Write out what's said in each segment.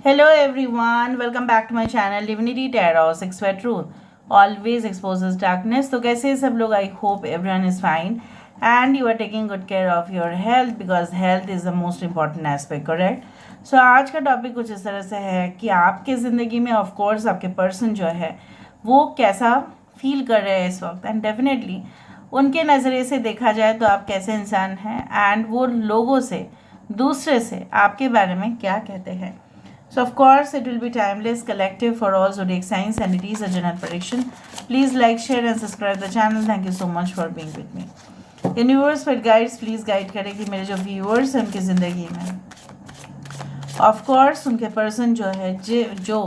Hello everyone, welcome back to my channel Divinity Tarot 6 Where Truth always exposes darkness. तो कैसे हैं सब लोग? I hope everyone is fine and you are taking good care of your health because health is the most important aspect, correct? So आज का topic कुछ इस तरह से है कि आपके ज़िंदगी में ऑफ कोर्स आपके पर्सन जो है वो कैसा फील कर रहे हैं इस वक्त, एंड डेफिनेटली उनके नज़रिए से देखा जाए तो आप कैसे इंसान हैं एंड वो लोगों से दूसरे से आपके बारे में क्या कहते हैं. So of course it will be timeless, collective for all zodiac signs and it is a general prediction. Please like, share and subscribe the channel. Thank you so much for being with me. Universe for guides, please guide करें कि मेरे जो viewers हैं उनकी ज़िंदगी में of course उनके person जो है जो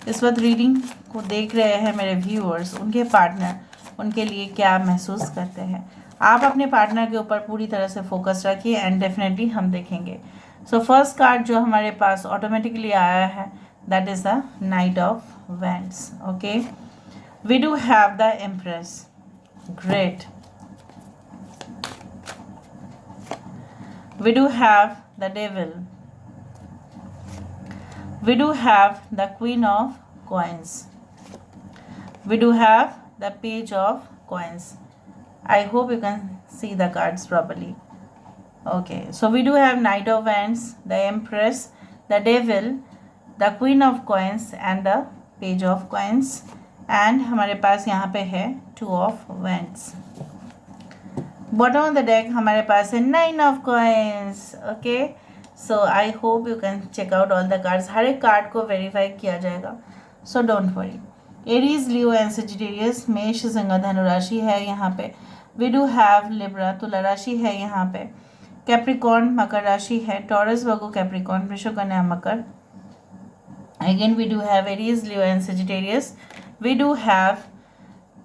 इस वक्त रीडिंग को देख रहे हैं मेरे व्यूअर्स, उनके पार्टनर उनके लिए क्या महसूस करते हैं. आप अपने पार्टनर के ऊपर पूरी तरह से फोकस रखिए एंड डेफिनेटली हम देखेंगे. सो फर्स्ट कार्ड जो हमारे पास ऑटोमेटिकली आया है that is the knight of wands. Okay, we do have the empress. Great. We do have the devil. We do have the Queen of Coins. We do have the Page of Coins. I hope you can see the cards properly. Okay, so we do have Knight of Wands, the Empress, the Devil, the Queen of Coins and the Page of Coins. And हमारे पास यहाँ पे है Two of Wands. Bottom of the deck हमारे पास है Nine of Coins. Okay. So I hope you can check out all the cards. हर एक card को verify किया जाएगा, so don't worry. Aries, Leo and Sagittarius, मेष, सिंह, धनु राशि है यहाँ पे. वी डू हैव लिब्रा, तुला राशि है यहाँ पे. कैप्रिकॉर्न, मकर राशि है. टॉरस, वर्गो, कैप्रिकॉर्न, वृश्चिक, कन्या, मकर. Again we do have Aries, Leo and Sagittarius. We do have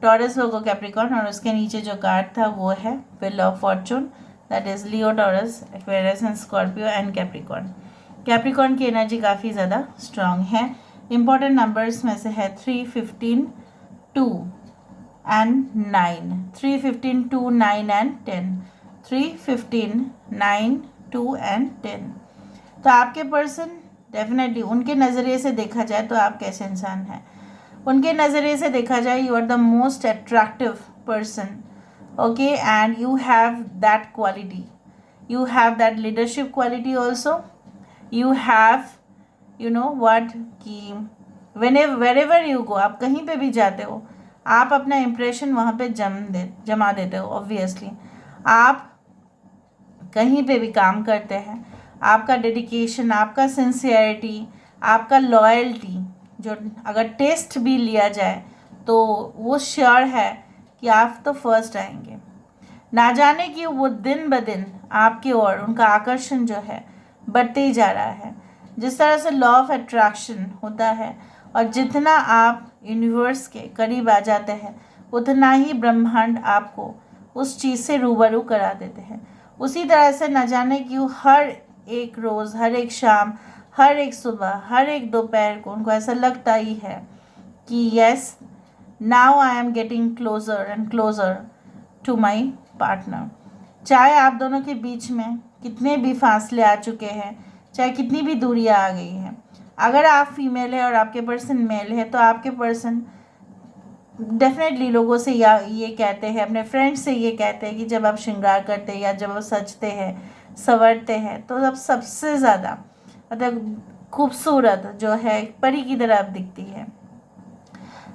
Taurus, Virgo, Capricorn और उसके नीचे जो कार्ड था वो है wheel of fortune. That is Leo, Taurus, Aquarius and Scorpio and Capricorn. Capricorn की एनर्जी काफ़ी ज़्यादा स्ट्रॉन्ग है. इंपॉर्टेंट नंबर्स में से है 3, 15, 2 एंड 9. 3, 15, 2, 9 एंड 10. 3, 15, 9, 2 एंड 10. तो आपके पर्सन डेफिनेटली उनके नज़रिए से देखा जाए तो आप कैसे इंसान हैं. उनके नज़रिए से देखा जाए you are the most attractive person. Okay, and you have that quality, you have that leadership quality also. You have, you know what, कि wherever you go, आप कहीं पे भी जाते हो आप अपना इम्प्रेशन वहाँ पे जमा देते हो. ऑब्वियसली आप कहीं पे भी काम करते हैं, आपका डेडिकेशन, आपका सिंसियरिटी, आपका लॉयल्टी जो अगर टेस्ट भी लिया जाए तो वो श्योर है कि आप तो फर्स्ट आएंगे. ना जाने कि वो दिन ब दिन आपकी ओर उनका आकर्षण जो है बढ़ते ही जा रहा है. जिस तरह से लॉ ऑफ अट्रैक्शन होता है और जितना आप यूनिवर्स के करीब आ जाते हैं उतना ही ब्रह्मांड आपको उस चीज़ से रूबरू करा देते हैं. उसी तरह से ना जाने कि हर एक रोज़, हर एक शाम, हर एक सुबह, हर एक दोपहर को उनको ऐसा लगता ही है कि yes, now I am getting closer and closer to my partner. चाहे आप दोनों के बीच में कितने भी फासले आ चुके हैं, चाहे कितनी भी दूरियां आ गई हैं, अगर आप फीमेल है और आपके पर्सन मेल है तो आपके पर्सन डेफिनेटली लोगों से ये कहते हैं, अपने फ्रेंड्स से ये कहते हैं कि जब आप श्रृंगार करते हैं या जब आप सजते हैं, संवरते हैं तो अब सबसे ज़्यादा मतलब खूबसूरत जो है परी की तरह आप दिखती है.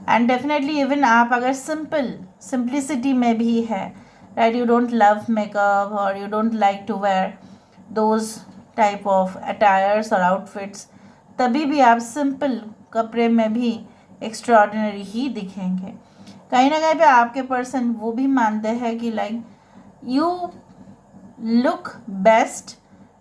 एंड डेफिनेटली इवन आप अगर सिंप्लिसिटी में भी है, right, you don't love makeup और you don't like to wear those type of attires और आउटफिट्स, तभी भी आप सिंपल कपड़े में भी एक्स्ट्राऑर्डिनरी ही दिखेंगे. कहीं ना कहीं पे आपके पर्सन वो भी मानते हैं कि like you look best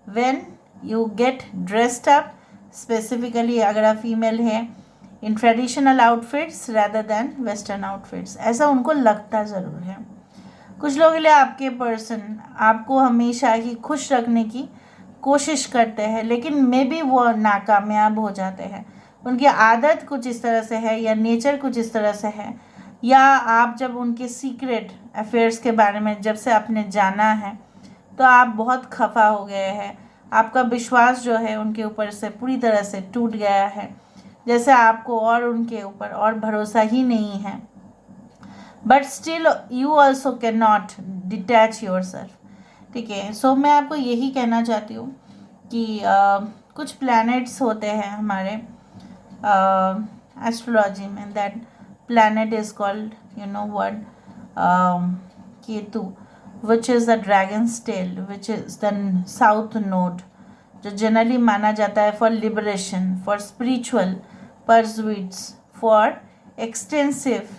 when you get dressed up, specifically अगर आप फीमेल हैं, in traditional outfits rather than western outfits. ऐसा उनको लगता ज़रूर है. कुछ लोगों के लिए आपके पर्सन आपको हमेशा ही खुश रखने की कोशिश करते हैं लेकिन मे बी वो नाकामयाब हो जाते हैं. उनकी आदत कुछ इस तरह से है या नेचर कुछ इस तरह से है, या आप जब उनके सीक्रेट अफेयर्स के बारे में जब से आपने जाना है तो आप बहुत खफा हो गए हैं, आपका विश्वास जो है उनके ऊपर से पूरी तरह से टूट गया है, जैसे आपको और उनके ऊपर और भरोसा ही नहीं है। But still you also can not detach your self, ठीक है। सो मैं आपको यही कहना चाहती हूँ कि कुछ प्लैनेट्स होते हैं हमारे एस्ट्रोलॉजी में, that planet is called you know what, Ketu, which is the dragon's tail, which is the south node, जो जनरली माना जाता है for liberation, for spiritual pursuits, for extensive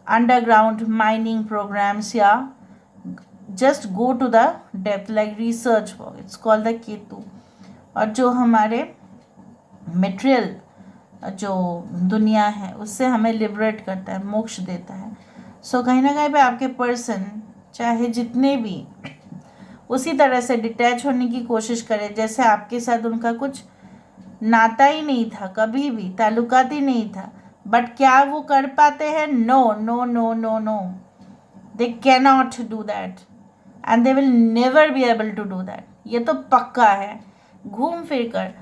underground mining programs, या just go to the depth like research work, it's called the Ketu. और जो हमारे material जो दुनिया है उससे हमें लिबरेट करता है, मोक्ष देता है। सो कहीं ना कहीं पे आपके पर्सन चाहे जितने भी उसी तरह से डिटैच होने की कोशिश करें जैसे आपके साथ उनका कुछ नाता ही नहीं था, कभी भी ताल्लुकात ही नहीं था, बट क्या वो कर पाते हैं? No no no no no, they cannot do that and they will never be able to do that, ये तो पक्का है। घूम फिर कर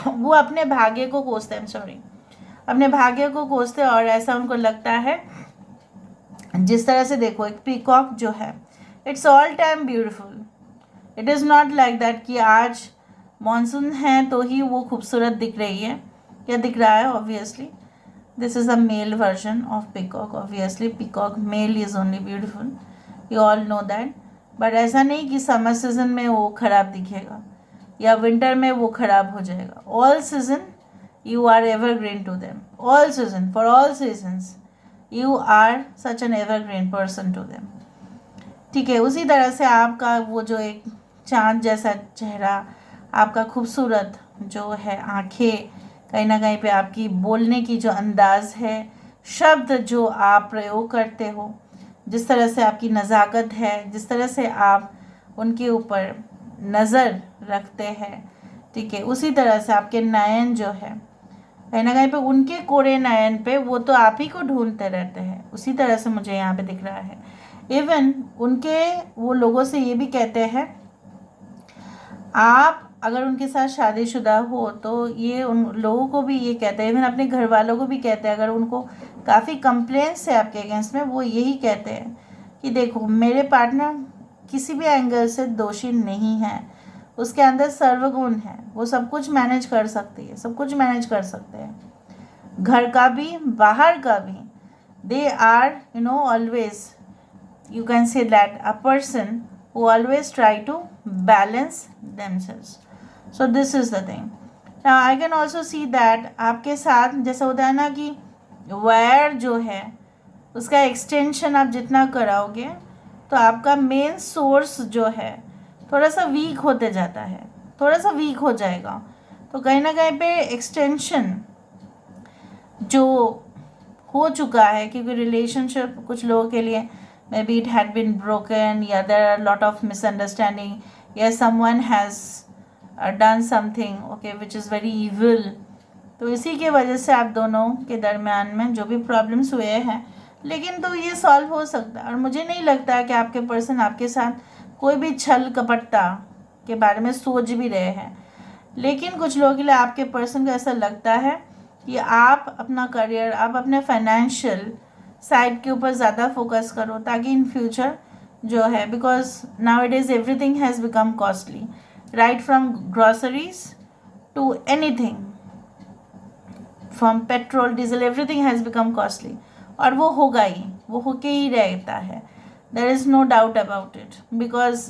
वो अपने भाग्य को कोसते हैं, सॉरी, अपने भाग्य को कोसते, और ऐसा उनको लगता है, जिस तरह से देखो एक पीकॉक जो है, it's all time beautiful, it is not like that कि आज मॉनसून है तो ही वो खूबसूरत दिख रही है या दिख रहा है। Obviously this is a male version of peacock, obviously peacock mail is only beautiful, you all know that. But ऐसा नहीं कि समर सीजन में वो ख़राब दिखेगा या विंटर में वो ख़राब हो जाएगा। All season you are evergreen to them, all season, for all seasons you are such an evergreen person to them, ठीक है। उसी तरह से आपका वो जो एक चाँद जैसा चेहरा, आपका खूबसूरत जो है आँखें, कहीं ना कहीं पे आपकी बोलने की जो अंदाज़ है, शब्द जो आप प्रयोग करते हो, जिस तरह से आपकी नज़ाकत है, जिस तरह से आप उनके ऊपर नज़र रखते हैं, ठीक है, उसी तरह से आपके नयन जो है, कहीं ना कहीं पे उनके कोरे नयन पे वो तो आप ही को ढूंढते रहते हैं, उसी तरह से मुझे यहाँ पे दिख रहा है। इवन उनके वो लोगों से ये भी कहते हैं, आप अगर उनके साथ शादीशुदा हो तो ये उन लोगों को भी ये कहते हैं, इवन अपने घर वालों को भी कहते हैं, अगर उनको काफ़ी कंप्लेंट्स है आपके अगेंस्ट में, वो यही कहते हैं कि देखो मेरे पार्टनर किसी भी एंगल से दोषी नहीं है, उसके अंदर सर्वगुण है, वो सब कुछ मैनेज कर सकती है, सब कुछ मैनेज कर सकते हैं, घर का भी बाहर का भी। They are you know always, you can say that a person who always try to balance themselves. So this is the thing. Now I can also see that आपके साथ जैसा होता है ना कि वायर जो है उसका एक्सटेंशन आप जितना कराओगे तो आपका मेन सोर्स जो है थोड़ा सा वीक होते जाता है, थोड़ा सा वीक हो जाएगा। तो कहीं ना कहीं पे एक्सटेंशन जो हो चुका है, क्योंकि रिलेशनशिप कुछ लोगों के लिए maybe it had been broken, yeah, there are a lot of misunderstanding, yes, someone has done something okay which is very evil, तो इसी के वजह से आप दोनों के दरमियान में जो भी प्रॉब्लम्स हुए हैं, लेकिन तो ये सॉल्व हो सकता है। और मुझे नहीं लगता कि आपके पर्सन आपके साथ कोई भी छल कपटता के बारे में सोच भी रहे हैं, लेकिन कुछ लोगों के लिए आपके पर्सन को ऐसा लगता है कि आप अपना करियर, आप अपने फाइनेंशियल साइड के ऊपर ज़्यादा फोकस करो, ताकि इन फ्यूचर जो है, because now it is everything has become costly, right from groceries to anything, from petrol diesel, everything has become costly, और वो होगा ही, वो होके ही रहता है, there is no doubt about it, because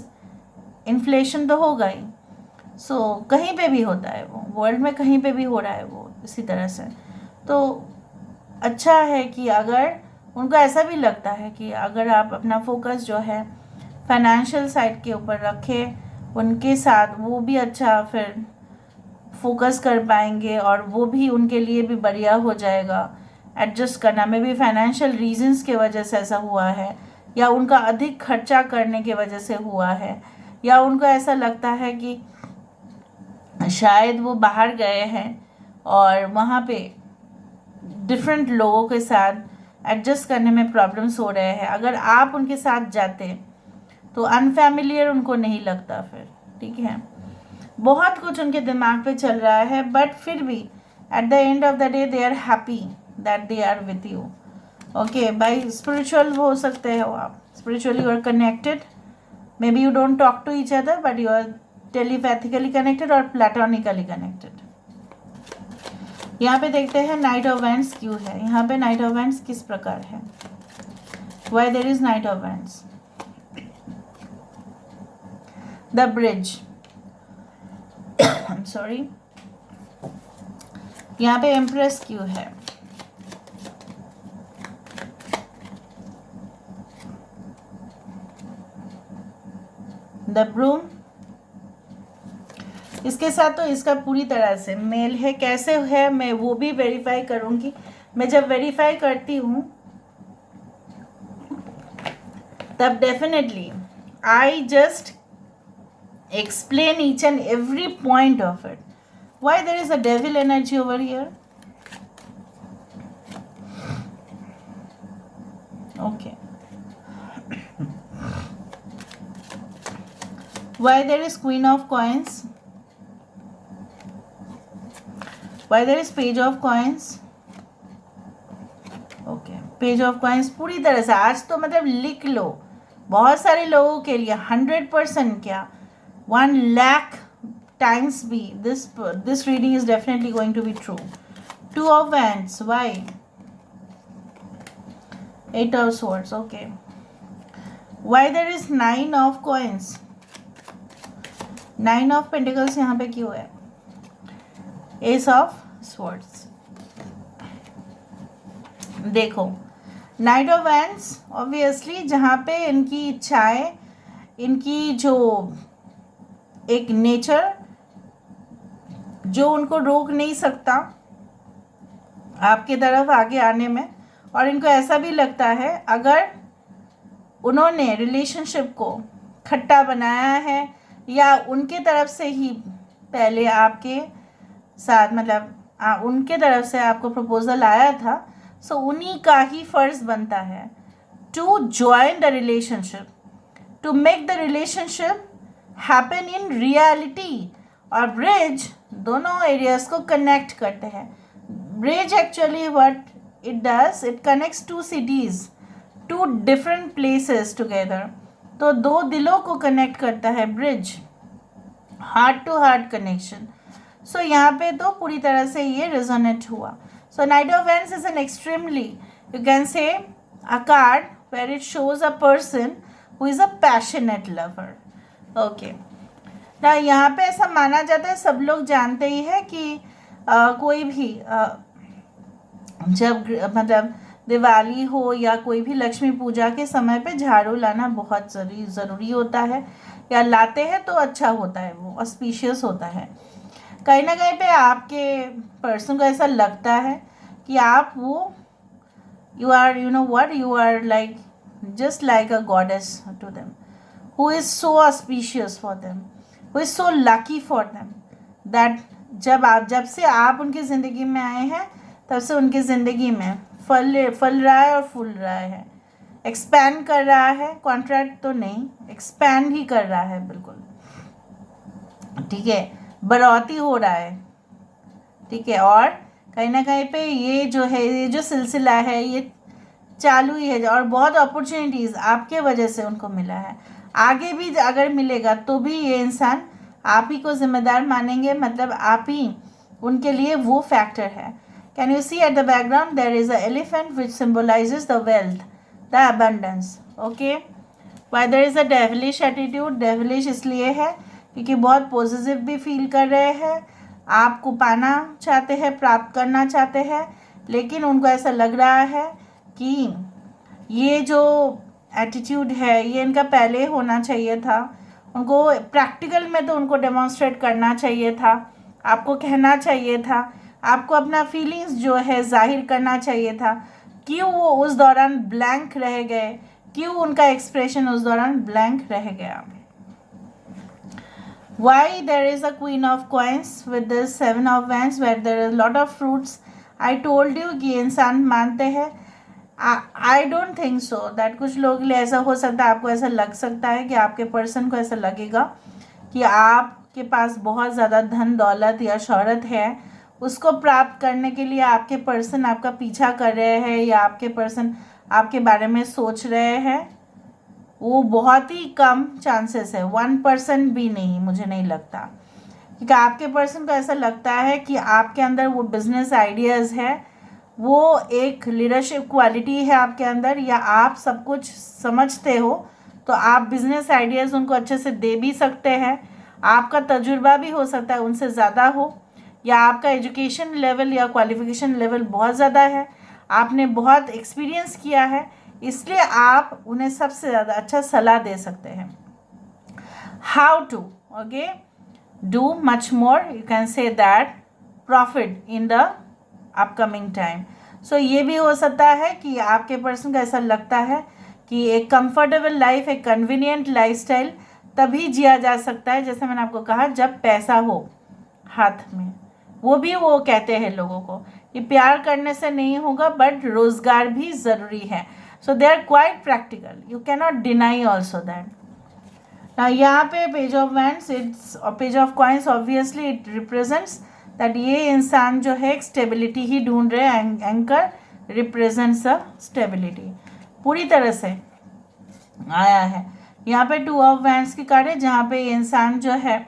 inflation तो होगा ही। सो कहीं पे भी होता है वो, वर्ल्ड में कहीं पे भी हो रहा है वो इसी तरह से। तो अच्छा है कि अगर उनको ऐसा भी लगता है कि अगर आप अपना फोकस जो है फाइनेंशियल साइड के ऊपर रखें उनके साथ, वो भी अच्छा फिर फोकस कर पाएंगे और वो भी उनके लिए भी बढ़िया हो जाएगा। एडजस्ट करना में भी फाइनेंशियल रीजंस के वजह से ऐसा हुआ है, या उनका अधिक खर्चा करने के वजह से हुआ है, या उनको ऐसा लगता है कि शायद वो बाहर गए हैं और वहाँ पे डिफरेंट लोगों के साथ एडजस्ट करने में प्रॉब्लम्स हो रहे हैं। अगर आप उनके साथ जाते तो अनफैमिलियर उनको नहीं लगता फिर, ठीक है। बहुत कुछ उनके दिमाग पे चल रहा है, बट फिर भी at the end of the day they are happy that they are with you. Okay, by spiritual हो सकते हो आप, spiritually you are connected, may be you don't talk to each other but you are telepathically connected और platonically connected. यहाँ पे देखते हैं night of wands क्यों है, यहाँ पे नाइट ऑफ वैंड्स किस प्रकार है, why there is night of wands. The bridge, sorry, यहाँ पे एम्प्रेस क्यों है, द ब्रूम। इसके साथ तो इसका पूरी तरह से मेल है, कैसे है मैं वो भी वेरीफाई करूंगी। मैं जब वेरीफाई करती हूँ तब definitely I just explain each and every point of it. Why there is a devil energy over here? Okay. Why there is Queen of Coins? Why there is Page of Coins? Okay. Page of Coins पूरी तरह से आज तो मतलब लिख लो, बहुत सारे लोगों के लिए 100% क्या 1 lakh times be this reading is definitely going to be true. 2 of Wands, why? 8 of Swords, okay. Why there is 9 of Coins? 9 of Pentacles यहाँ पे क्यों है? Ace of Swords. देखो नाइट ऑफ वैंड्स ऑब्वियसली जहाँ पे इनकी इच्छाएं, इनकी जो एक नेचर जो उनको रोक नहीं सकता आपके तरफ आगे आने में, और इनको ऐसा भी लगता है अगर उन्होंने रिलेशनशिप को खट्टा बनाया है या उनके तरफ से ही पहले आपके साथ मतलब उनके तरफ से आपको प्रपोजल आया था, सो उन्हीं का ही फर्ज बनता है to join the relationship, to make the relationship happen in reality. और ब्रिज दोनों एरियाज को कनेक्ट करते हैं। Bridge actually what it does, it connects 2 cities, 2 different places टुगेदर। तो 2 दिलों को कनेक्ट करता है bridge, heart to heart connection. So यहाँ पे तो पूरी तरह से ये रेजोनेट हुआ। So knight of wands is an extremely, you can say a card where it shows a person who is a passionate lover. Okay ना, यहाँ पे ऐसा माना जाता है, सब लोग जानते ही है कि कोई भी जब मतलब दिवाली हो या कोई भी लक्ष्मी पूजा के समय पे झाड़ू लाना बहुत ज़रूरी होता है, या लाते हैं तो अच्छा होता है, वो ऑस्पिशियस होता है। कहीं ना कहीं पे आपके पर्सन को ऐसा लगता है कि आप वो you are you know what you are like just like a goddess to them, who is so auspicious for them, who is so lucky for them, that जब से आप उनकी ज़िंदगी में आए हैं तब से उनकी ज़िंदगी में फल रहा है और फूल रहा है, एक्सपैंड कर रहा है, कॉन्ट्रैक्ट तो नहीं, एक्सपैंड ही कर रहा है बिल्कुल, ठीक है, बढ़ोतरी हो रहा है, ठीक है। और कहीं ना कहीं पे ये जो है, ये जो सिलसिला है ये चालू ही है, और बहुत अपॉर्चुनिटीज़ आपके वजह से उनको मिला है, आगे भी अगर मिलेगा तो भी ये इंसान आप ही को जिम्मेदार मानेंगे, मतलब आप ही उनके लिए वो फैक्टर है। Can you see at the background there is a elephant which symbolises the wealth, the abundance. Okay, why there is a devilish attitude, devilish इसलिए है क्योंकि बहुत पॉजिटिव भी फील कर रहे हैं, आपको पाना चाहते हैं, प्राप्त करना चाहते हैं, लेकिन उनको ऐसा लग रहा है कि ये जो एटीट्यूड है ये इनका पहले होना चाहिए था, उनको प्रैक्टिकल में तो उनको डेमोन्स्ट्रेट करना चाहिए था, आपको कहना चाहिए था, आपको अपना फीलिंग्स जो है जाहिर करना चाहिए था। क्यों वो उस दौरान ब्लैंक रह गए, क्यों उनका एक्सप्रेशन उस दौरान ब्लैंक रह गया। Why there is a Queen of Coins with the 7 of Wands where there is a lot of fruits? I told you कि इंसान मानते हैं, I don't think so that कुछ लोग लिए ऐसा हो सकता है, आपको ऐसा लग सकता है कि आपके पर्सन को ऐसा लगेगा कि आप आपके पास बहुत ज़्यादा धन दौलत या शोहरत है, उसको प्राप्त करने के लिए आपके पर्सन आपका पीछा कर रहे हैं या आपके पर्सन आपके बारे में सोच रहे हैं, वो बहुत ही कम चांसेस है, 1% भी नहीं, मुझे नहीं लगता। क्योंकि आपके पर्सन को ऐसा लगता है कि आपके अंदर वो बिजनेस आइडियाज़ है, वो एक लीडरशिप क्वालिटी है आपके अंदर, या आप सब कुछ समझते हो तो आप बिजनेस आइडियाज़ उनको अच्छे से दे भी सकते हैं। आपका तजुर्बा भी हो सकता है उनसे ज़्यादा हो, या आपका एजुकेशन लेवल या क्वालिफिकेशन लेवल बहुत ज़्यादा है, आपने बहुत एक्सपीरियंस किया है, इसलिए आप उन्हें सबसे ज़्यादा अच्छा सलाह दे सकते हैं। How to okay do much more, you can say that profit in the upcoming time. So ये भी हो सकता है कि आपके पर्सन को ऐसा लगता है कि एक कंफर्टेबल लाइफ, एक कन्वीनियंट लाइफस्टाइल तभी जिया जा सकता है, जैसे मैंने आपको कहा, जब पैसा हो हाथ में। वो भी वो कहते हैं लोगों को कि प्यार करने से नहीं होगा, बट रोज़गार भी ज़रूरी है। So they are quite practical, you can not deny also that. यहाँ पे page of wands, it's page of coins, obviously it represents that ये इंसान जो है एक स्टेबिलिटी ही ढूंढ रहे हैं। एंकर रिप्रेजेंट्स अ स्टेबिलिटी, पूरी तरह से आया है। यहाँ पे 2 ऑफ वैंड्स की कार्ड है, जहाँ पे इंसान जो है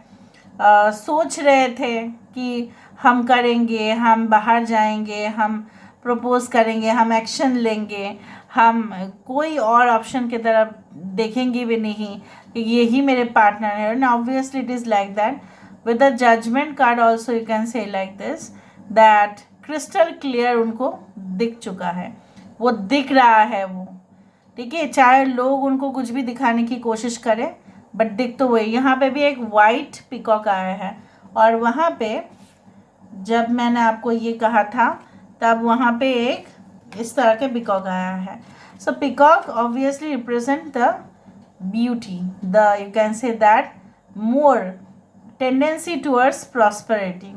सोच रहे थे कि हम करेंगे, हम बाहर जाएंगे, हम प्रपोज करेंगे, हम एक्शन लेंगे, हम कोई और ऑप्शन की तरफ देखेंगे भी नहीं कि यही मेरे पार्टनर है। And obviously it is like that. With the judgement card also you can say like this, that crystal clear उनको दिख चुका है, वो दिख रहा है वो, ठीक है, चाहे लोग उनको कुछ भी दिखाने की कोशिश करें, बट दिख तो वही। यहाँ पे भी एक वाइट पिकॉक आया है, और वहाँ पे जब मैंने आपको ये कहा था तब वहाँ पे एक इस तरह के पिकॉक आया है। So peacock obviously represent the beauty, the you can say that more tendency towards prosperity.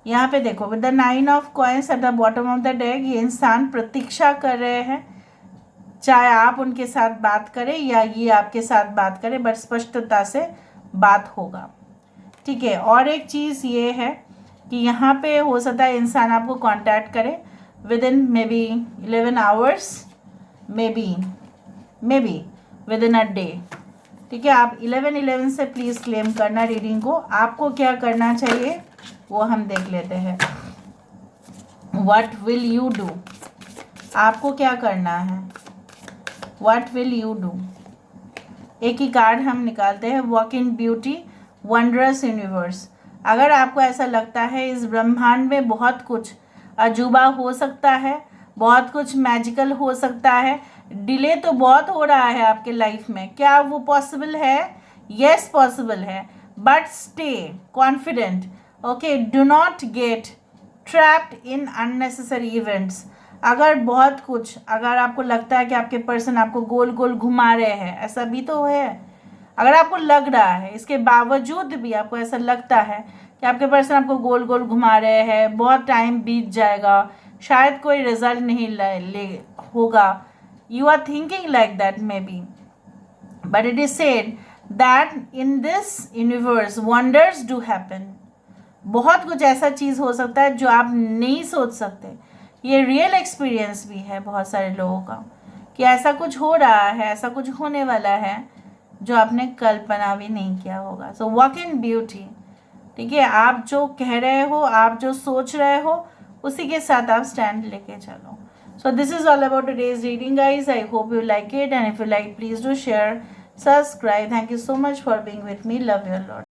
यहाँ पे देखो, with the 9 of coins at the bottom of the deck, ये इंसान प्रतीक्षा कर रहे हैं, चाहे आप उनके साथ बात करें या ये आपके साथ बात करें, बट स्पष्टता से बात होगा, ठीक है। और एक चीज़ ये है कि यहाँ पे हो सकता है इंसान आपको कांटेक्ट करे with in may be 11 hours, may be with in a day, ठीक है। आप 11 से प्लीज़ क्लेम करना रीडिंग को। आपको क्या करना चाहिए वो हम देख लेते हैं। व्हाट विल यू डू, आपको क्या करना है, व्हाट विल यू डू। एक ही कार्ड हम निकालते हैं, walk in beauty wondrous universe. अगर आपको ऐसा लगता है इस ब्रह्मांड में बहुत कुछ अजूबा हो सकता है, बहुत कुछ मैजिकल हो सकता है, डिले तो बहुत हो रहा है आपके लाइफ में, क्या वो पॉसिबल है? यस पॉसिबल है, but stay confident, okay, do not gate trapped in unnecessary events. अगर बहुत कुछ, अगर आपको लगता है कि आपके पर्सन आपको गोल गोल घुमा रहे हैं, ऐसा भी तो है, अगर आपको लग रहा है, इसके बावजूद भी आपको ऐसा लगता है कि आपके पर्सन आपको गोल गोल घुमा रहे हैं, बहुत टाइम बीत जाएगा, शायद कोई रिजल्ट नहीं ले होगा, you are thinking like that maybe, but it is said that in this universe wonders do happen। बहुत कुछ ऐसा चीज़ हो सकता है जो आप नहीं सोच सकते। ये रियल एक्सपीरियंस भी है बहुत सारे लोगों का कि ऐसा कुछ हो रहा है, ऐसा कुछ होने वाला है जो आपने कल्पना भी नहीं किया होगा। सो वॉक इन ब्यूटी, ठीक है, आप जो कह रहे हो, आप जो सोच रहे हो, उसी के साथ आप स्टैंड लेके चलो। So this is all about today's reading, guys. I hope you like it, and if you like, please do share, subscribe. Thank you so much for being with me. Love you a lot.